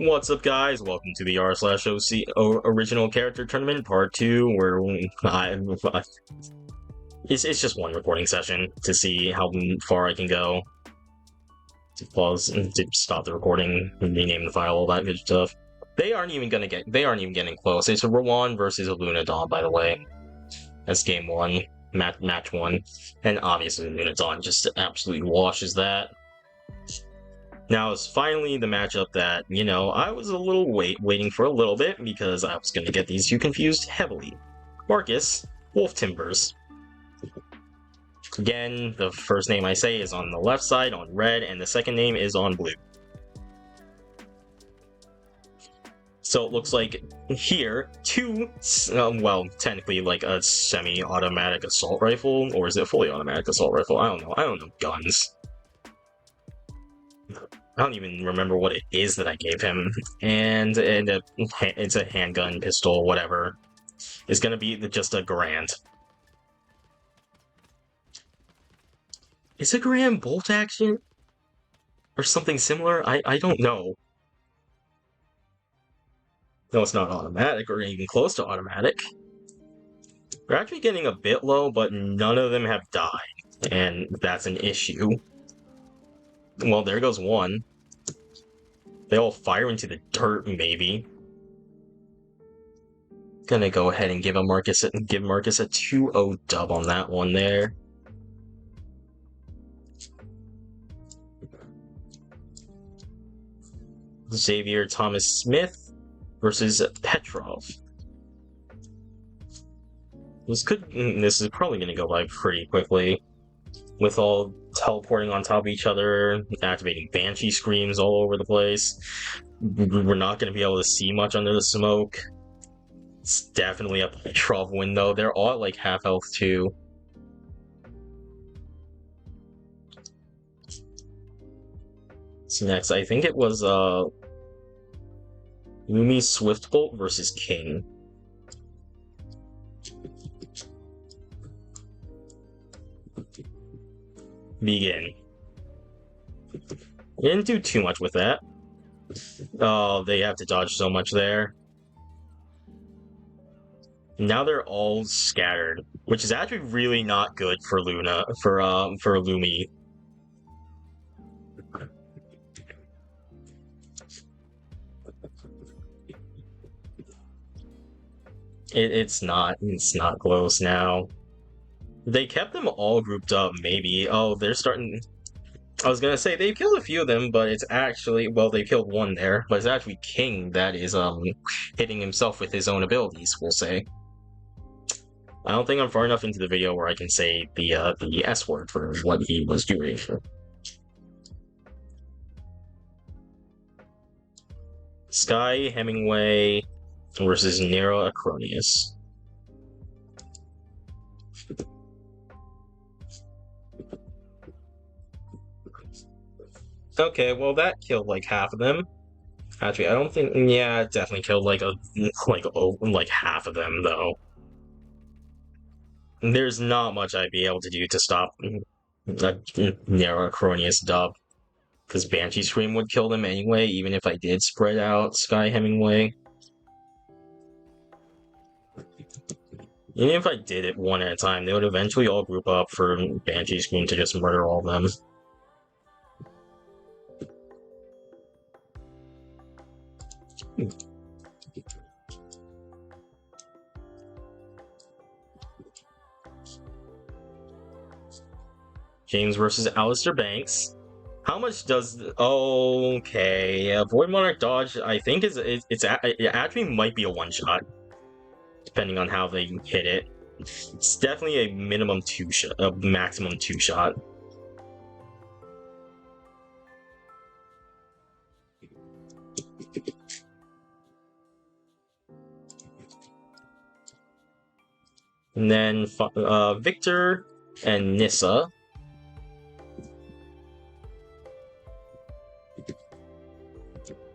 What's up, guys? Welcome to the r/OC Original Character Tournament Part 2, where it's just one recording session to see how far I can go. To pause, to stop the recording, rename the file, all that good stuff. They aren't even getting close. It's Rowan versus Luna Dawn, by the way. That's game 1, match 1. And obviously Luna Dawn just absolutely washes that. Now it's finally the matchup that, I was a little waiting for a little bit because I was going to get these two confused heavily. Marcus, Wolf Timbers. Again, the first name I say is on the left side on red, and the second name is on blue. So it looks like here, two, technically like a semi-automatic assault rifle, or is it a fully automatic assault rifle? I don't know guns. I don't even remember what it is that I gave him. And it's a handgun, pistol, whatever. It's gonna be just a Garand. Is a Garand bolt action? Or something similar? I don't know. No, it's not automatic or even close to automatic. They're actually getting a bit low, but none of them have died. And that's an issue. Well, there goes one. They all fire into the dirt, maybe. Gonna go ahead and give Marcus a 2-0 dub on that one there. Xavier Thomas Smith versus Petrov. This is probably gonna go by pretty quickly, with all teleporting on top of each other, activating Banshee screams all over the place. We're not going to be able to see much under the smoke. It's definitely a Petrov win, though. They're all at like half health, too. So next, I think it was Lumi Swiftbolt versus King. Begin. Didn't do too much with that. Oh, they have to dodge so much there. Now they're all scattered, which is actually really not good for Lumi. It's not close now. They kept them all grouped up, maybe. Oh, they're starting... I was gonna say, they killed a few of them, but it's actually... Well, they killed one there, but it's actually King that is, hitting himself with his own abilities, we'll say. I don't think I'm far enough into the video where I can say the S word for what he was doing. Sky Hemingway versus Nero Acronius. Okay, well that killed like half of them. Actually, I don't think. Yeah, it definitely killed like half of them though. There's not much I'd be able to do to stop a Nero Acronius dub, because Banshee Scream would kill them anyway, even if I did spread out Sky Hemingway. Even if I did it one at a time, they would eventually all group up for Banshee Scream to just murder all of them. James versus Alistair Banks. How much does... Okay, Void Monarch dodge, I think it actually might be a one-shot, depending on how they hit it. It's definitely a maximum 2-shot. And then Victor and Nissa.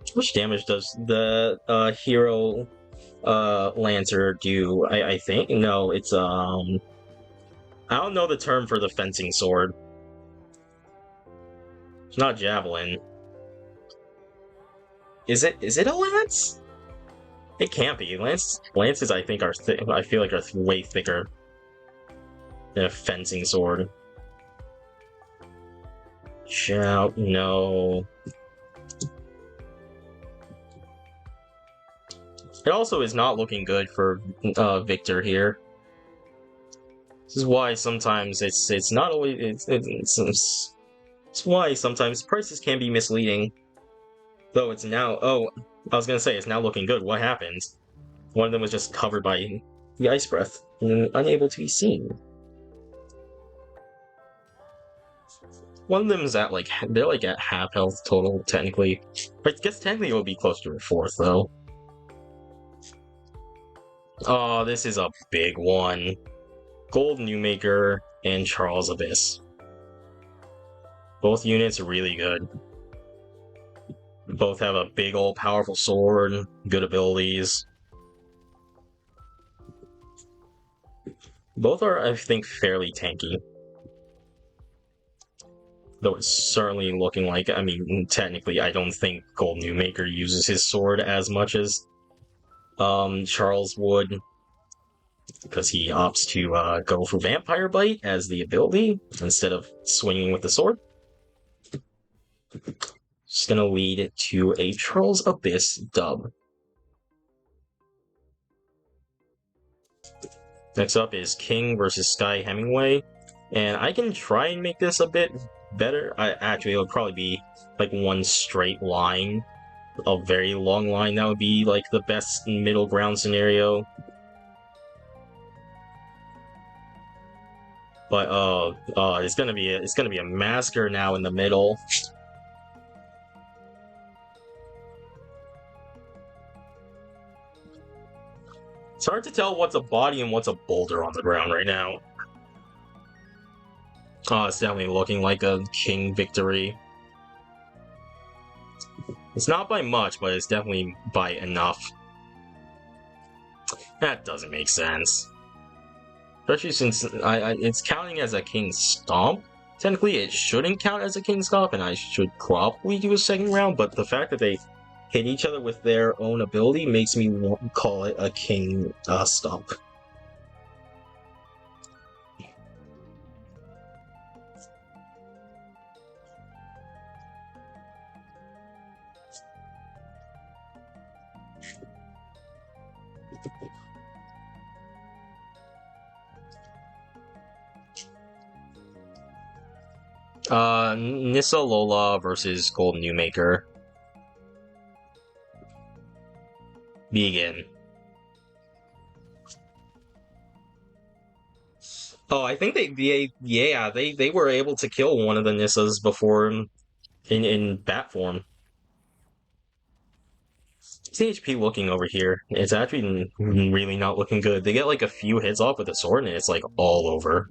How much damage does the Hero Lancer do? I think? No, it's I don't know the term for the fencing sword. It's not Javelin. Is it a lance? It can't be. Lances I think I feel like are way thicker than a fencing sword. Shout no. It also is not looking good for Victor here. This is why sometimes it's not always it's why sometimes prices can be misleading. Though it's now I was gonna say it's now looking good. What happened? One of them was just covered by the ice breath and unable to be seen. One of them is at they're like at half health total technically. But I guess technically it would be close to a fourth though. Oh, this is a big one. Gold Newmaker and Charles Abyss. Both units are really good. Both have a big old powerful sword, good abilities. Both are, I think, fairly tanky. Though it's certainly looking like, I mean, technically, I don't think Gold Newmaker uses his sword as much as Charles would, because he opts to go for Vampire Bite as the ability instead of swinging with the sword. Just gonna lead it to a Charles Abyss dub. Next up is King versus Sky Hemingway, and I can try and make this a bit better. Actually, it would probably be like one straight line, a very long line. That would be like the best middle ground scenario. But it's gonna be a massacre now in the middle. It's hard to tell what's a body and what's a boulder on the ground right now. Oh, it's definitely looking like a King victory. It's not by much, but it's definitely by enough. That doesn't make sense. Especially since it's counting as a King Stomp. Technically, it shouldn't count as a King Stomp, and I should probably do a second round, but the fact that they hit each other with their own ability makes me call it a King Stomp. Nissa Lola versus Gold Newmaker. Begin. Oh, I think they were able to kill one of the Nissas before in bat form. CHP looking over here. It's actually really not looking good. They get like a few hits off with a sword and it's like all over.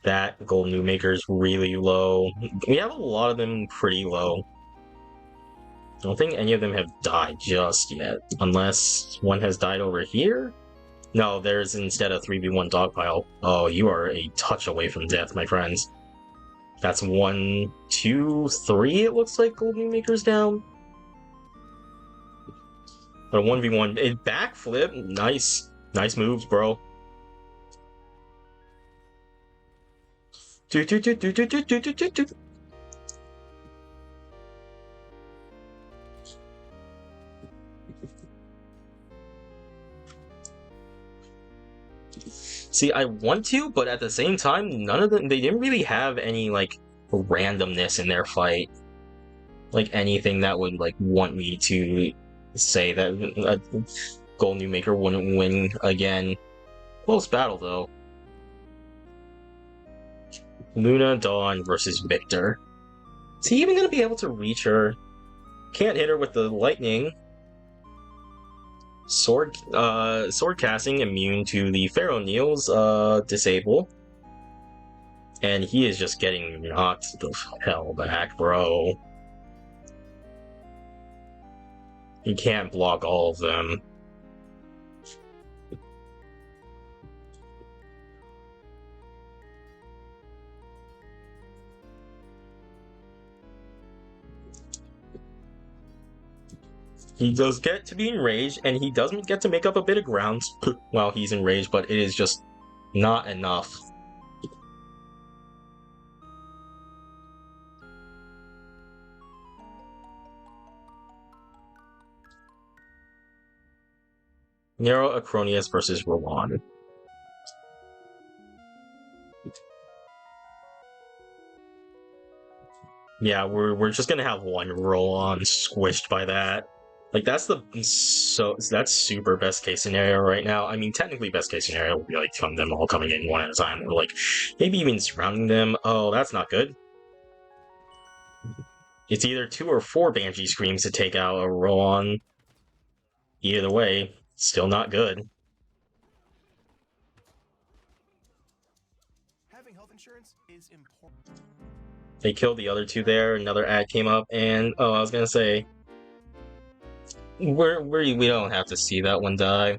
That Gold Newmaker is really low. We have a lot of them pretty low. I don't think any of them have died just yet. Unless one has died over here? No, there's instead a 3v1 dogpile. Oh, you are a touch away from death, my friends. That's 1, 2, 3, it looks like Gold Newmaker's down. But a 1v1, it backflip, nice. Nice moves, bro. See, I want to, but at the same time, none of them, they didn't really have any, like, randomness in their fight. Like, anything that would, like, want me to say that a Gold Newmaker wouldn't win again. Close battle, though. Luna Dawn versus Victor. Is he even gonna be able to reach her? Can't hit her with the lightning. Sword casting immune to the Pharaoh Neil's disable. And he is just getting knocked the hell back, bro. He can't block all of them. He does get to be enraged, and he doesn't get to make up a bit of ground while he's enraged, but it is just not enough. Nero Acronius versus Rowan. Yeah, we're just gonna have one Rowan squished by that. Like that's super best case scenario right now. I mean, technically best case scenario would be like them all coming in one at a time, or like maybe even surrounding them. Oh, that's not good. It's either 2 or 4 Banshee Screams to take out a Rowan. Either way, still not good. Having health insurance is important. They killed the other 2 there. Another ad came up, and oh, I was gonna say, we don't have to see that one die.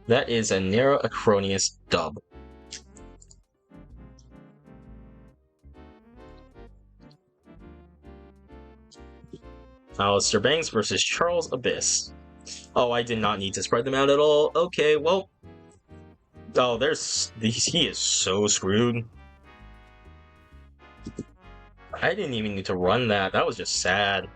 That is a Nero Acronius dub. Alistair Banks versus Charles Abyss. Oh, I did not need to spread them out at all. Okay, well. Oh, he is so screwed. I didn't even need to run that. That was just sad.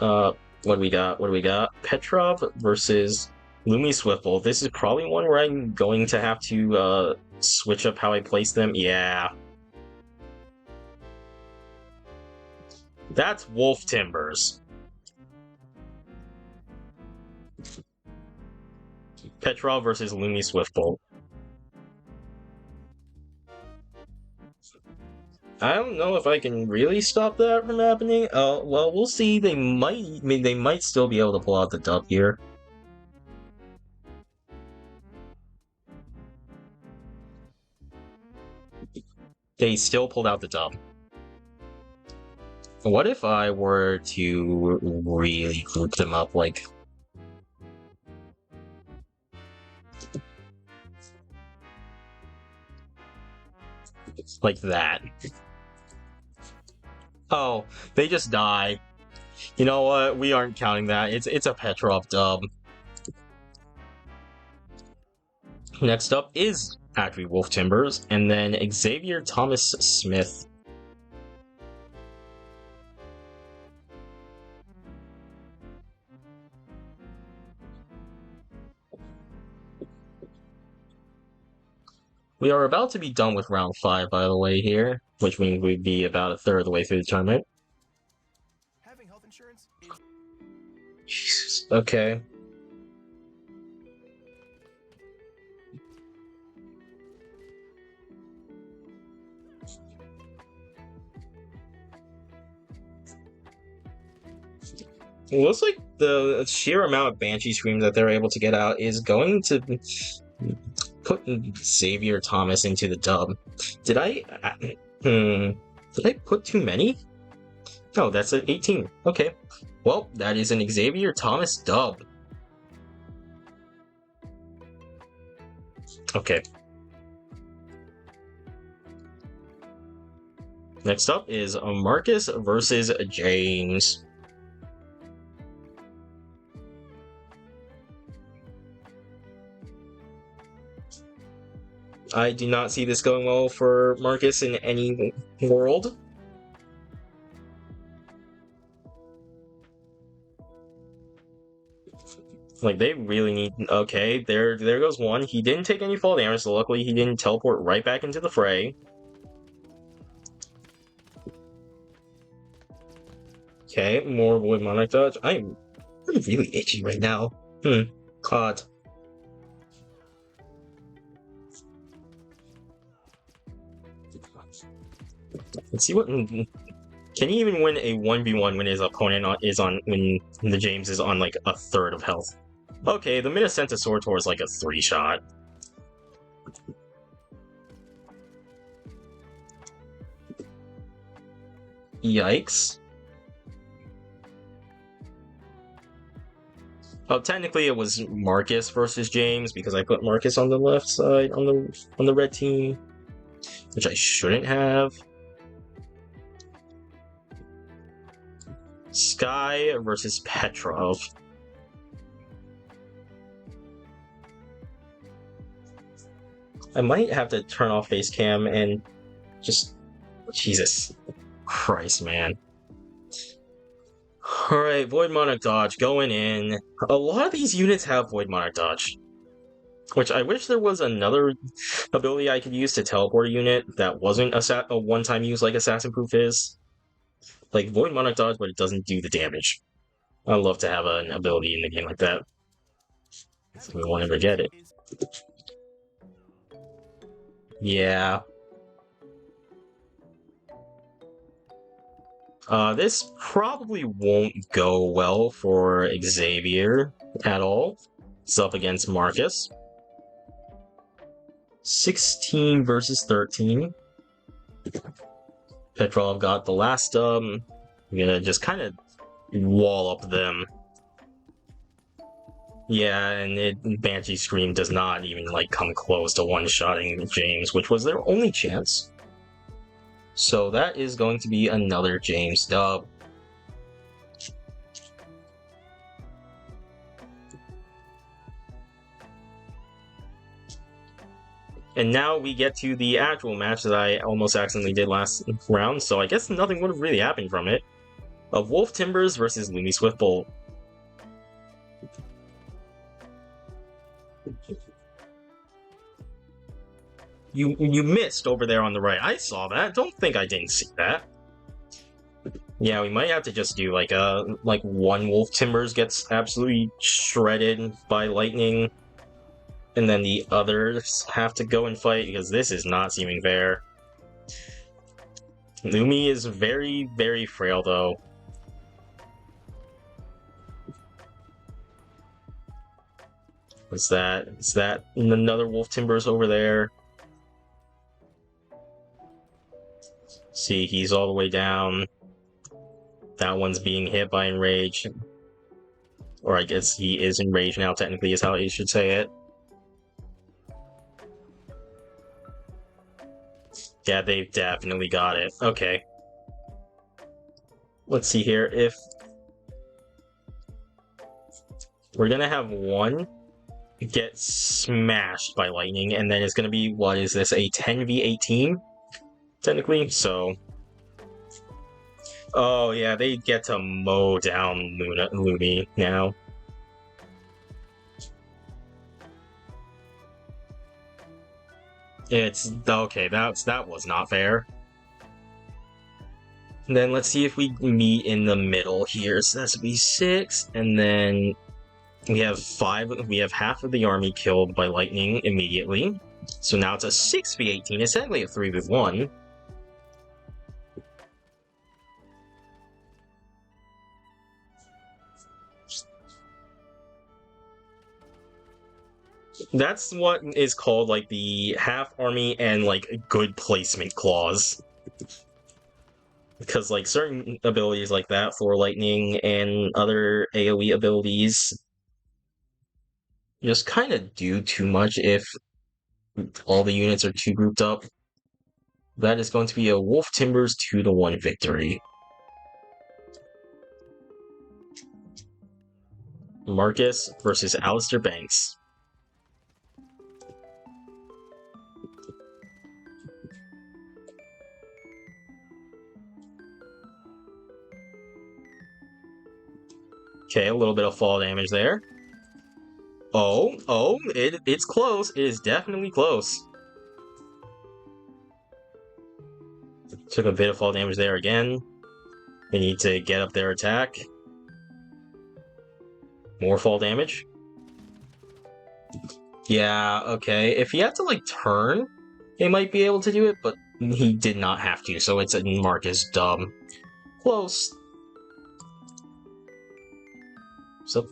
What do we got? What do we got? Petrov versus Lumi Swiftble. This is probably one where I'm going to have to switch up how I place them. Yeah. That's Wolf Timbers. Petrov versus Lumi Swiftbolt. I don't know if I can really stop that from happening. Well, we'll see. They might still be able to pull out the dub here. They still pulled out the dub. What if I were to really group them up like that? Oh, they just die. You know what? We aren't counting that. It's a Petrov dub. Next up is actually Wolf Timbers, and then Xavier Thomas Smith. We are about to be done with round 5, by the way, here, which means we'd be about a third of the way through the tournament. Having health insurance is... Jesus. Okay. It looks like the sheer amount of Banshee Screams that they're able to get out is going to put Xavier Thomas into the dub. Did I put too many? No, that's an 18. Okay. Well, that is an Xavier Thomas dub. Okay. Next up is Marcus versus James. I do not see this going well for Marcus in any world. Like, they really need... Okay, there goes one. He didn't take any fall damage, so luckily he didn't teleport right back into the fray. Okay, more Void Monarch dodge. I'm really itchy right now. Odd. Let's see what... Can he even win a 1v1 when his opponent is on... when the James is on, like, a third of health? Okay, the Minnesenta Sortor is like a 3-shot. Yikes. Oh, technically it was Marcus versus James because I put Marcus on the left side on the red team, which I shouldn't have. Sky versus Petrov. I might have to turn off face cam and just... Jesus Christ, man. Alright, Void Monarch Dodge going in. A lot of these units have Void Monarch Dodge. Which I wish there was another ability I could use to teleport a unit that wasn't a one-time use like Assassin Proof is. Like Void Monarch Dodge, but it doesn't do the damage. I'd love to have an ability in the game like that. So we won't ever get it. Yeah. This probably won't go well for Xavier at all. It's up against Marcus. 16 versus 13. Petrov got the last I'm gonna just kind of wall up them. Yeah, and Banshee Scream does not even like come close to one-shotting James, which was their only chance. So that is going to be another James dub. And now we get to the actual match that I almost accidentally did last round, so I guess nothing would have really happened from it. Of Wolf Timbers versus Lumi Swiftbolt. You missed over there on the right. I saw that. Don't think I didn't see that. Yeah, we might have to just do like one Wolf Timbers gets absolutely shredded by lightning, and then the others have to go and fight because this is not seeming fair. Lumi is very, very frail though. What's that? Is that another Wolf Timbers over there? See, he's all the way down. That one's being hit by Enrage. Or I guess he is Enraged now, technically, is how you should say it. Yeah, they've definitely got it. Okay. Let's see here. If we're gonna have one get smashed by lightning, and then it's gonna be, what is this, a 10v18? Technically, so... Oh yeah, they get to mow down Lumi now. It's... okay, that was not fair. And then let's see if we meet in the middle here. So that's be 6, and then we have 5. We have half of the army killed by lightning immediately. So now it's a 6v18. It's technically a 3v1. That's what is called like the half army and like good placement clause. Because like certain abilities like that for lightning and other AoE abilities just kind of do too much if all the units are too grouped up. That is going to be a Wolf Timbers 2-1 victory. Marcus versus Alistair Banks. Okay, a little bit of fall damage there. It's close. It is definitely close. Took a bit of fall damage there again. They need to get up their attack. More fall damage. Yeah, okay. If he had to, like, turn, they might be able to do it, but he did not have to, so it's a Marcus dub. Close. So...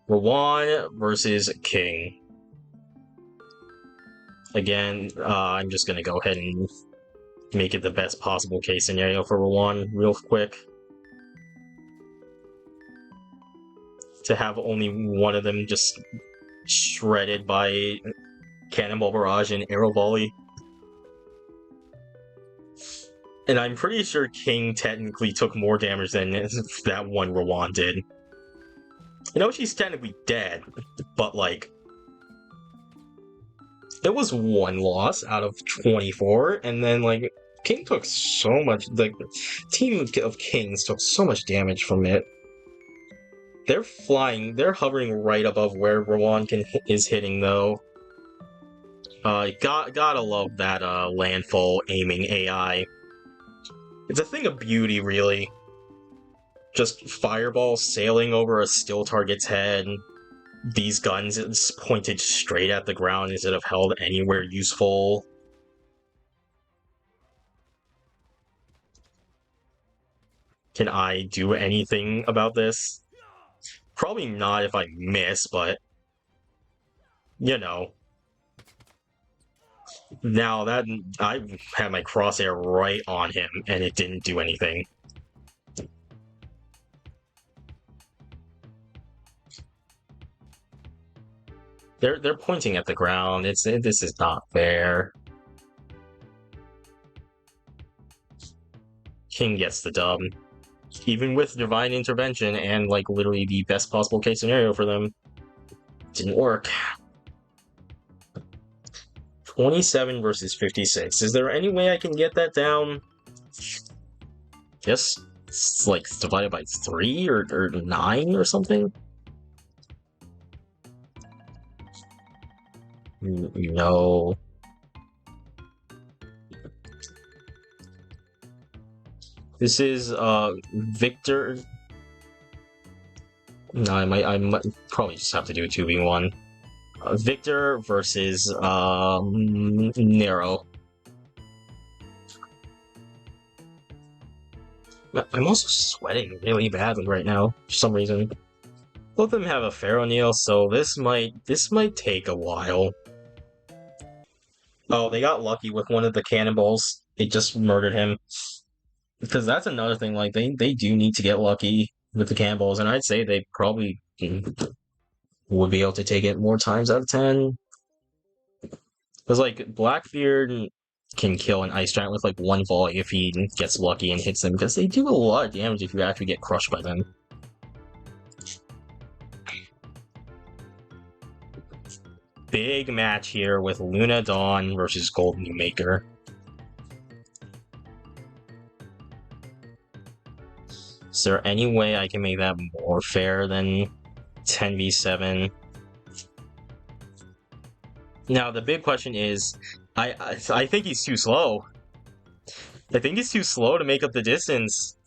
Rowan versus King. Again, I'm just gonna go ahead and make it the best possible case scenario for Rowan real quick. To have only one of them just shredded by Cannonball Barrage and Arrow Volley. And I'm pretty sure King technically took more damage than that one Rowan did. I know she's technically dead, but like, it was one loss out of 24, and then like, King took so much, like, the team of Kings took so much damage from it. They're flying, they're hovering right above where Rowan is hitting though. Gotta love that landfall aiming AI. It's a thing of beauty, really. Just fireball sailing over a still target's head. These guns pointed straight at the ground instead of held anywhere useful. Can I do anything about this? Probably not if I miss, but you know. Now that I had my crosshair right on him and it didn't do anything. They're pointing at the ground. This is not fair. King gets the dub. Even with divine intervention and like literally the best possible case scenario for them, didn't work. 27 versus 56. Is there any way I can get that down? Yes, it's like divided by 3 or 9 or something? No. This is Victor. No, I might probably just have to do a 2v1. Victor versus Nero. I'm also sweating really badly right now for some reason. Both of them have a Ferroneal, so this might take a while. Oh, they got lucky with one of the cannonballs. They just murdered him. Because that's another thing, like, they do need to get lucky with the cannonballs, and I'd say they probably would be able to take it more times out of 10. Because, like, Blackbeard can kill an Ice Giant with, like, one volley if he gets lucky and hits them, because they do a lot of damage if you actually get crushed by them. Big match here with Luna Dawn versus Gold New Maker. Is there any way I can make that more fair than 10v7? Now, the big question is, I think he's too slow. I think he's too slow to make up the distance.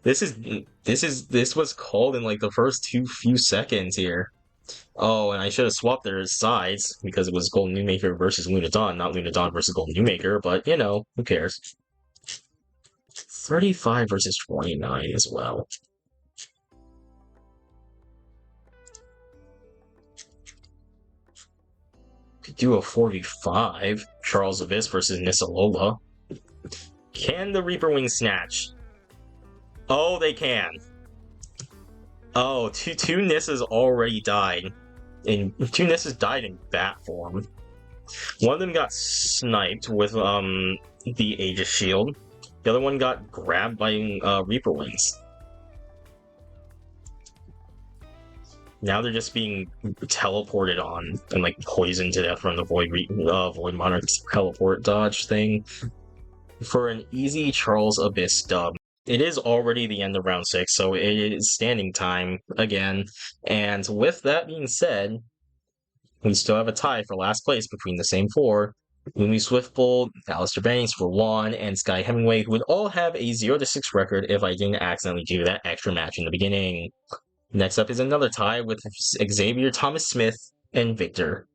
This was called in like the first few seconds here. Oh, and I should have swapped their sides because it was Golden New Maker versus Luna Dawn, not Luna Dawn versus Golden New Maker, but you know, who cares? 35 versus 29 as well. Could do a 4v5. Charles Abyss versus Nissa Lola. Can the Reaper Wing snatch? Oh, they can. Oh, two Nissas already died. And 2 Nissas died in bat form. One of them got sniped with the Aegis Shield. The other one got grabbed by Reaper Wings. Now they're just being teleported on and like poisoned to death from the Void Monarch's teleport dodge thing. For an easy Charles Abyss dub. It is already the end of round 6, so it is standing time again. And with that being said, we still have a tie for last place between the same 4. Lumi Swiftbolt, Alistair Banks, Rowan, and Sky Hemingway, who would all have a 0-6 record if I didn't accidentally do that extra match in the beginning. Next up is another tie with Xavier, Thomas Smith, and Victor,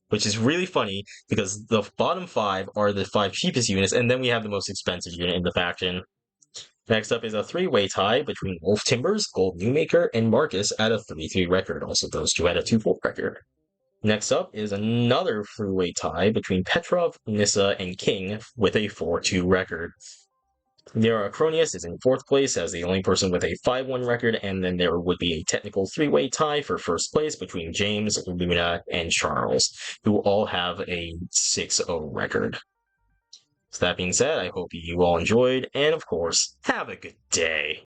which is really funny because the bottom 5 are the 5 cheapest units, and then we have the most expensive unit in the faction. Next up is a 3-way tie between Wolf Timbers, Gold New Maker, and Marcus at a 3-3 record. Also, those two at a 2-4 record. Next up is another 3-way tie between Petrov, Nissa, and King with a 4-2 record. Nero Acronius is in 4th place as the only person with a 5-1 record, and then there would be a technical 3-way tie for 1st place between James, Luna, and Charles, who all have a 6-0 record. So that being said, I hope you all enjoyed, and of course, have a good day.